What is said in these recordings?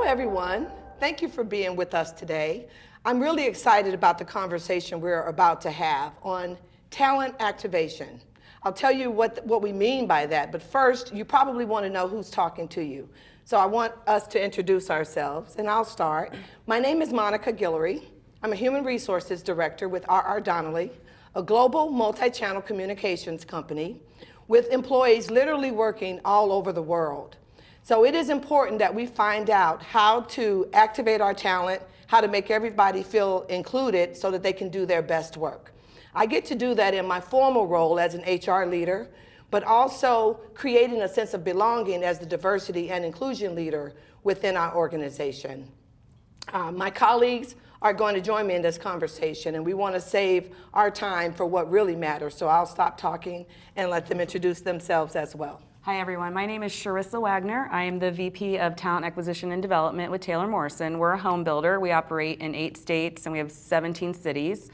Hello, everyone. Thank you for being with us today. I'm really excited about the conversation we're about to have on talent activation. I'll tell you what we mean by that, but first, you probably want to know who's talking to you. So I want us to introduce ourselves, and I'll start. My name is Monica Guillory. I'm a Human Resources Director with R.R. Donnelley, a global multi-channel communications company with employees literally working all over the world. So it is important that we find out how to activate our talent, how to make everybody feel included so that they can do their best work. I get to do that in my formal role as an HR leader, but also creating a sense of belonging as the diversity and inclusion leader within our organization. My colleagues are going to join me in this conversation, and we want to save our time for what really matters. So I'll stop talking and let them introduce themselves as well. Hi everyone, my name is Sharissa Wagner. I am the VP of Talent Acquisition and Development with Taylor Morrison. We're a home builder. We operate in 8 states and we have 17 cities.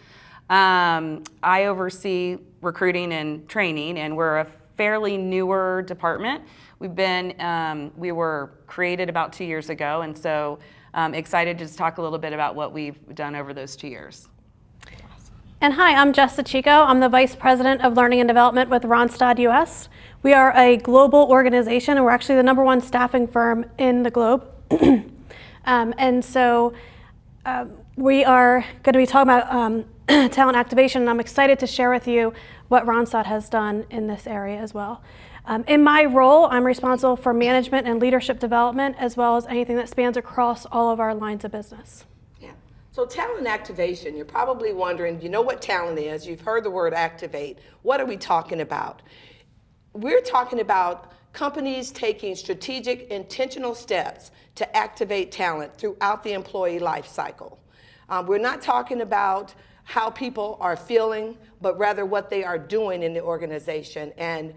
I oversee recruiting and training, and we're a fairly newer department. We were created about 2 years ago, and so excited to just talk a little bit about what we've done over those 2 years. And hi, I'm Jessica Chico. I'm the Vice President of Learning and Development with Randstad US. We are a global organization, and we're actually the #1 staffing firm in the globe. And so we are going to be talking about talent activation, and I'm excited to share with you what Randstad has done in this area as well. In my role, I'm responsible for management and leadership development, as well as anything that spans across all of our lines of business. So talent activation, you're probably wondering, you know what talent is, you've heard the word activate. What are we talking about? We're talking about companies taking strategic, intentional steps to activate talent throughout the employee life cycle. We're not talking about how people are feeling, but rather what they are doing in the organization. And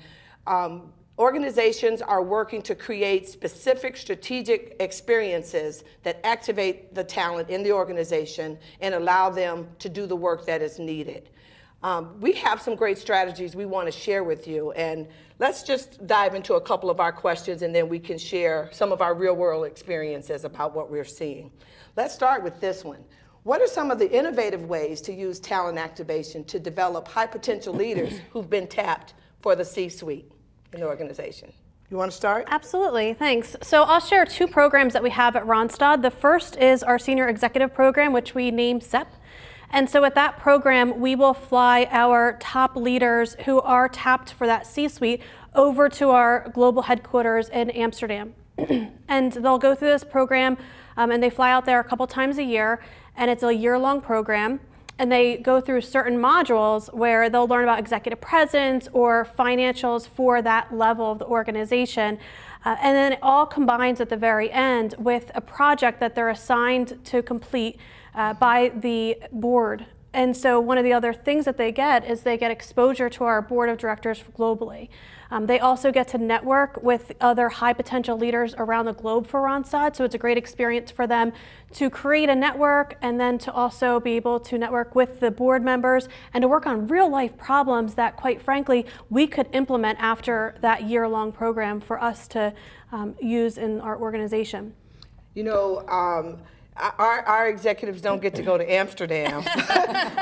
organizations are working to create specific strategic experiences that activate the talent in the organization and allow them to do the work that is needed. We have some great strategies we want to share with you, and let's just dive into a couple of our questions, and then we can share some of our real-world experiences about what we're seeing. Let's start with this one. What are some of the innovative ways to use talent activation to develop high-potential leaders who've been tapped for the C-suite in the organization? You want to start? Absolutely, thanks. So I'll share 2 programs that we have at Randstad. The first is our Senior Executive Program, which we name SEP. And so with that program, we will fly our top leaders who are tapped for that C-suite over to our global headquarters in Amsterdam. And they'll go through this program, and they fly out there a couple times a year, and it's a year-long program. And they go through certain modules where they'll learn about executive presence or financials for that level of the organization. And then it all combines at the very end with a project that they're assigned to complete by the board. And so one of the other things that they get is they get exposure to our board of directors globally. They also get to network with other high potential leaders around the globe for Randstad, so it's a great experience for them to create a network and then to also be able to network with the board members and to work on real life problems that, quite frankly, we could implement after that year-long program for us to use in our organization. You know, our executives don't get to go to Amsterdam,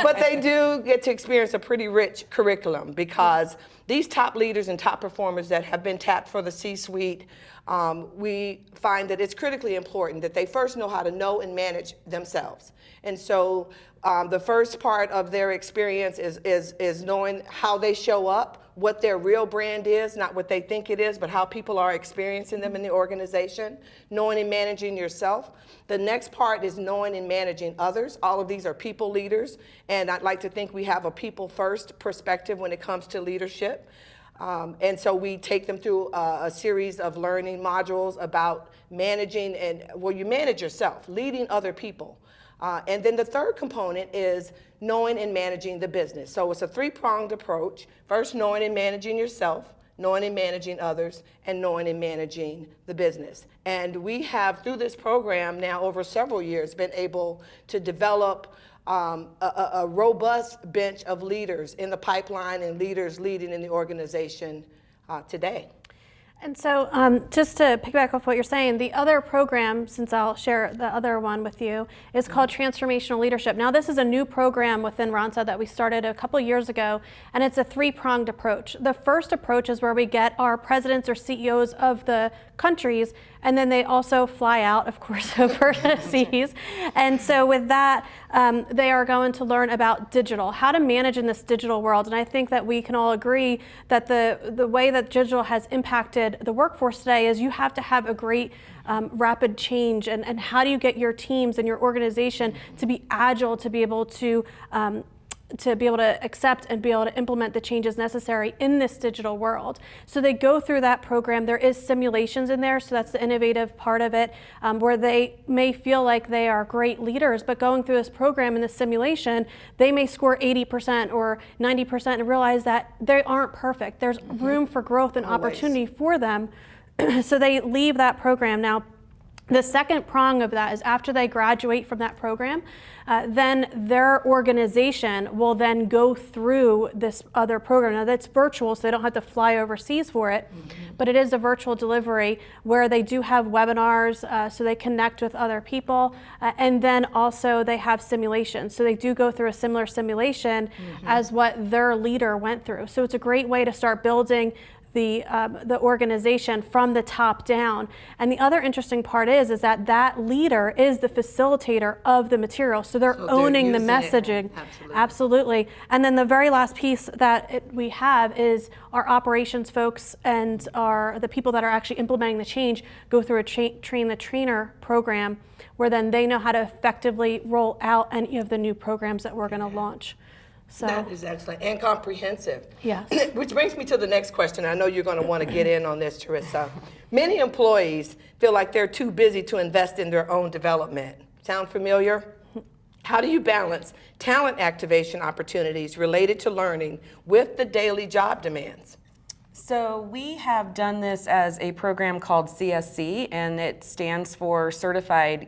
but they do get to experience a pretty rich curriculum, because these top leaders and top performers that have been tapped for the C-suite, we find that it's critically important that they first know how to know and manage themselves. And so the first part of their experience is knowing how they show up, what their real brand is, not what they think it is, but how people are experiencing them in the organization, knowing and managing yourself. The next part is knowing and managing others. All of these are people leaders, and I'd like to think we have a people first perspective when it comes to leadership. And so we take them through a series of learning modules about managing, and well, you manage yourself, leading other people. And then the third component is knowing and managing the business. So it's a 3-pronged approach. First, knowing and managing yourself, knowing and managing others, and knowing and managing the business. And we have, through this program now over several years, been able to develop a robust bench of leaders in the pipeline and leaders leading in the organization today. And so just to piggyback off what you're saying, the other program, since I'll share the other one with you, is called Transformational Leadership. Now this is a new program within Randstad that we started a couple years ago, and it's a three-pronged approach. The first approach is where we get our presidents or CEOs of the countries, and then they also fly out, of course, overseas. And so with that, they are going to learn about digital, how to manage in this digital world. And I think that we can all agree that the way that digital has impacted the workforce today is you have to have a great rapid change, and how do you get your teams and your organization to be agile, to be able to accept and be able to implement the changes necessary in this digital world. So they go through that program. There is simulations in there, so that's the innovative part of it, where they may feel like they are great leaders, but going through this program in the simulation, they may score 80% or 90% and realize that they aren't perfect. There's room for growth and opportunity for them. So they leave that program. Now, the second prong of that is after they graduate from that program, then their organization will then go through this other program. Now that's virtual, so they don't have to fly overseas for it, but it is a virtual delivery where they do have webinars, so they connect with other people, and then also they have simulations. So they do go through a similar simulation as what their leader went through. So it's a great way to start building the organization from the top down. And the other interesting part is that that leader is the facilitator of the material. So they're owning the messaging. Absolutely. And then the very last piece that we have is our operations folks and the people that are actually implementing the change go through a train the trainer program, where then they know how to effectively roll out any of the new programs that we're going to launch. So that is excellent and comprehensive. Yes. Which brings me to the next question. I know you're going to want to get in on this, Teresa. Many employees feel like they're too busy to invest in their own development. Sound familiar? How do you balance talent activation opportunities related to learning with the daily job demands? So we have done this as a program called CSC, and it stands for Certified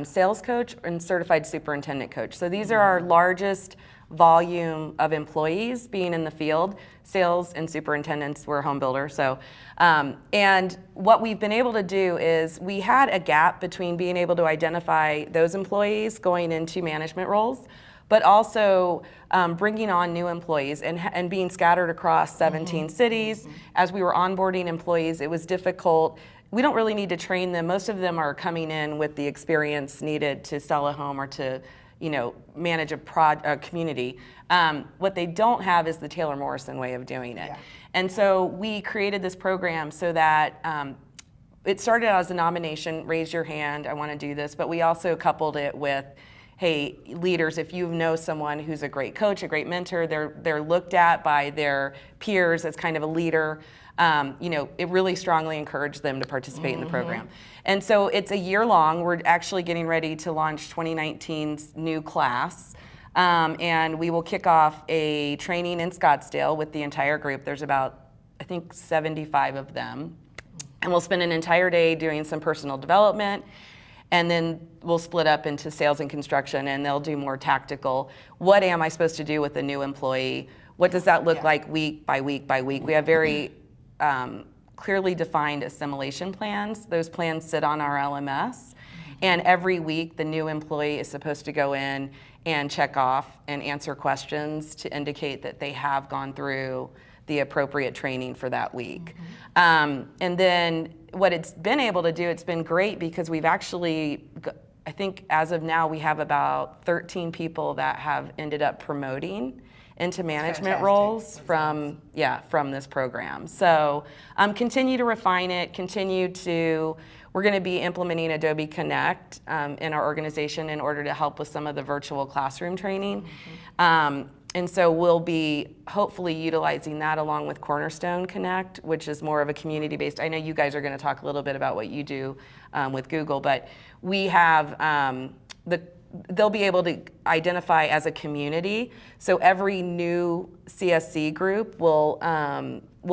Sales Coach and Certified Superintendent Coach. So these are our largest volume of employees being in the field. Sales and superintendents, we're a home builder. So, and what we've been able to do is we had a gap between being able to identify those employees going into management roles, but also bringing on new employees and being scattered across 17 cities. As we were onboarding employees, it was difficult. We don't really need to train them. Most of them are coming in with the experience needed to sell a home or to manage a community. What they don't have is the Taylor Morrison way of doing it. Yeah. And so we created this program so that it started out as a nomination, raise your hand, I want to do this, but we also coupled it with, hey, leaders, if you know someone who's a great coach, a great mentor, they're looked at by their peers as kind of a leader. It really strongly encouraged them to participate in the program. And so it's a year long. We're actually getting ready to launch 2019's new class. And we will kick off a training in Scottsdale with the entire group. There's about, I think, 75 of them. And we'll spend an entire day doing some personal development. And then we'll split up into sales and construction, and they'll do more tactical. What am I supposed to do with a new employee? What does that look like week by week by week? We have very clearly defined assimilation plans. Those plans sit on our LMS, and every week the new employee is supposed to go in and check off and answer questions to indicate that they have gone through the appropriate training for that week. And then what it's been able to do, it's been great because we've actually, I think as of now, we have about 13 people that have ended up promoting into management roles from this program. So continue to refine it, we're going to be implementing Adobe Connect in our organization in order to help with some of the virtual classroom training. And so we'll be hopefully utilizing that along with Cornerstone Connect, which is more of a community-based. I know you guys are going to talk a little bit about what you do with Google, but we have they'll be able to identify as a community. So every new CSC group will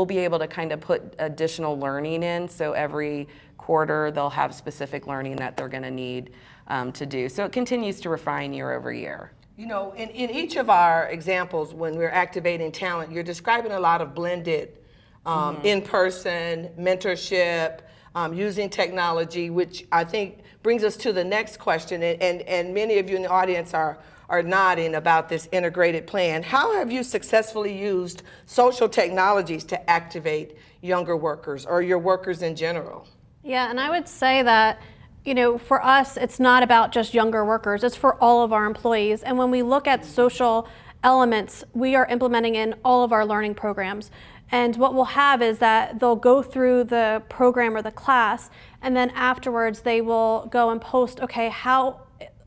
be able to kind of put additional learning in. So every quarter they'll have specific learning that they're going to need to do. So it continues to refine year over year. In each of our examples, when we're activating talent, you're describing a lot of blended in-person mentorship, using technology, which I think brings us to the next question, and many of you in the audience are nodding about this integrated plan. How have you successfully used social technologies to activate younger workers or your workers in general? Yeah, and I would say that, for us, it's not about just younger workers, it's for all of our employees. And when we look at social elements, we are implementing in all of our learning programs. And what we'll have is that they'll go through the program or the class, and then afterwards they will go and post, okay, how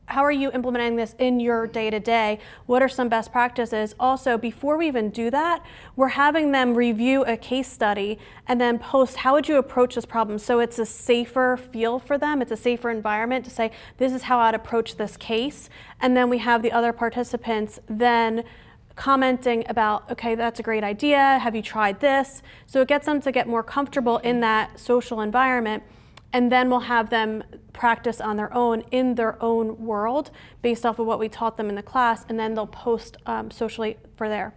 are you implementing this in your day-to-day? What are some best practices? Also, before we even do that, we're having them review a case study and then post, how would you approach this problem? So it's a safer feel for them. It's a safer environment to say, this is how I'd approach this case. And then we have the other participants then commenting about, okay, that's a great idea. Have you tried this? So it gets them to get more comfortable in that social environment. And then we'll have them practice on their own in their own world based off of what we taught them in the class, and then they'll post socially for there.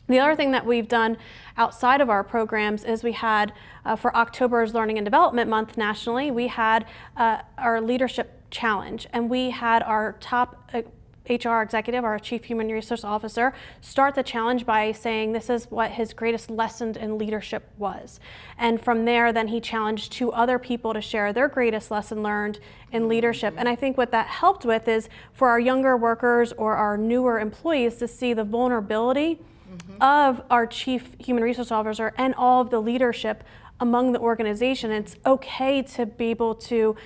The other thing that we've done outside of our programs is we had, for October's Learning and Development Month nationally, we had our leadership challenge, and we had our top HR executive, our Chief Human Resource Officer, start the challenge by saying this is what his greatest lesson in leadership was. And from there, then he challenged 2 other people to share their greatest lesson learned in leadership. And I think what that helped with is for our younger workers or our newer employees to see the vulnerability of our Chief Human Resource Officer and all of the leadership among the organization. It's okay to be able to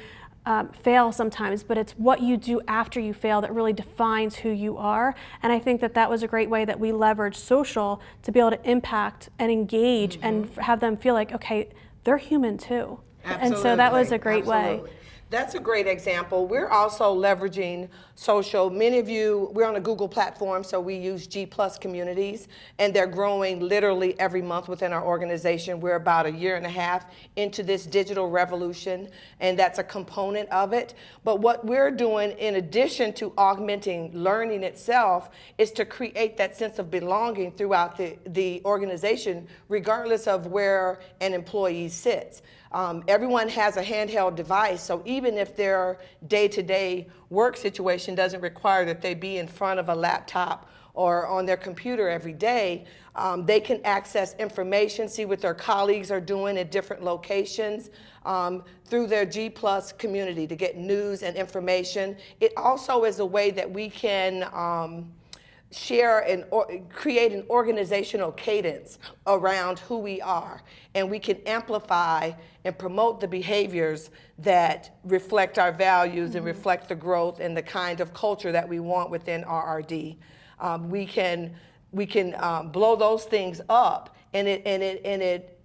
fail sometimes, but it's what you do after you fail that really defines who you are. And I think that that was a great way that we leveraged social to be able to impact and engage and have them feel like, okay, they're human too. Absolutely. And so that was a great Absolutely. way. That's a great example. We're also leveraging social. Many of you, we're on a Google platform, so we use G+ communities, and they're growing literally every month within our organization. We're about 1.5 years into this digital revolution, and that's a component of it. But what we're doing, in addition to augmenting learning itself, is to create that sense of belonging throughout the organization, regardless of where an employee sits. Everyone has a handheld device, so even if their day-to-day work situation doesn't require that they be in front of a laptop or on their computer every day, they can access information, see what their colleagues are doing at different locations through their G+ community to get news and information. It also is a way that we can share and create an organizational cadence around who we are, and we can amplify and promote the behaviors that reflect our values and reflect the growth and the kind of culture that we want within RRD. We can blow those things up, and it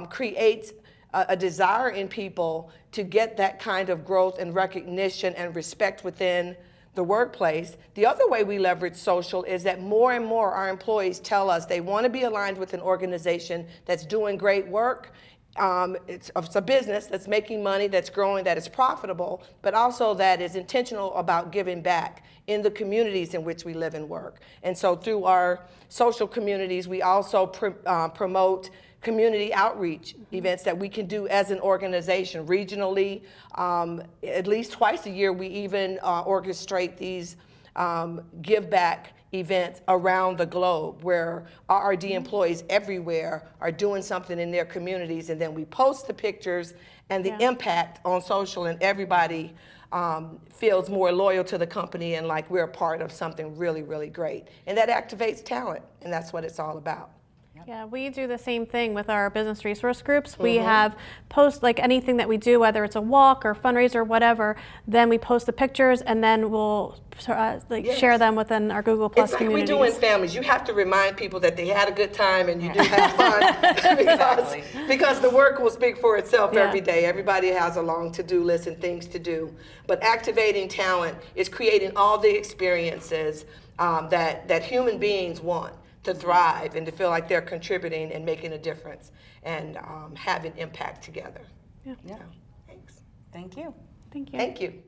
creates a desire in people to get that kind of growth and recognition and respect within the workplace. The other way we leverage social is that more and more our employees tell us they want to be aligned with an organization that's doing great work. It's a business that's making money, that's growing, that is profitable, but also that is intentional about giving back in the communities in which we live and work. And so through our social communities, we also promote community outreach events that we can do as an organization regionally. At least twice a year, we even orchestrate these give back events around the globe where RRD employees everywhere are doing something in their communities, and then we post the pictures and the impact on social, and everybody feels more loyal to the company and like we're a part of something really, really great. And that activates talent, and that's what it's all about. Yeah, we do the same thing with our business resource groups. We have post, like anything that we do, whether it's a walk or fundraiser or whatever, then we post the pictures and then we'll share them within our Google Plus communities. It's like we do in families. You have to remind people that they had a good time and you do have fun because the work will speak for itself every day. Everybody has a long to-do list and things to do. But activating talent is creating all the experiences that human beings want to thrive and to feel like they're contributing and making a difference and having impact together. Yeah. So, thanks. Thank you. Thank you. Thank you.